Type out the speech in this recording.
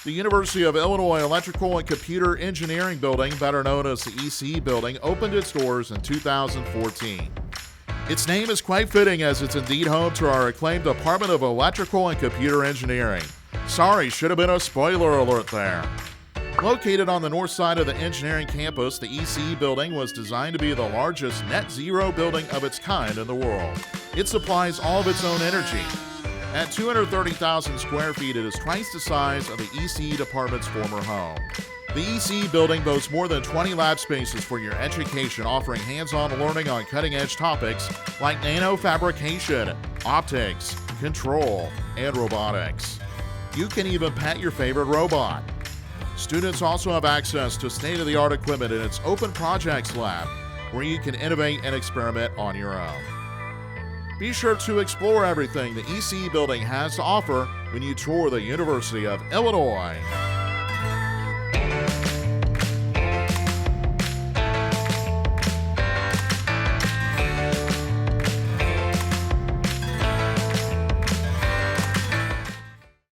The University of Illinois Electrical and Computer Engineering Building, better known as the ECE Building, opened its doors in 2014. Its name is quite fitting as it's indeed home to our acclaimed Department of Electrical and Computer Engineering. Sorry, should have been a spoiler alert there. Located on the north side of the engineering campus, the ECE Building was designed to be the largest net zero building of its kind in the world. It supplies all of its own energy. At 230,000 square feet, it is twice the size of the ECE department's former home. The ECE Building boasts more than 20 lab spaces for your education, offering hands-on learning on cutting-edge topics like nanofabrication, optics, control, and robotics. You can even pet your favorite robot. Students also have access to state-of-the-art equipment in its Open Projects Lab, where you can innovate and experiment on your own. Be sure to explore everything the ECE Building has to offer when you tour the University of Illinois.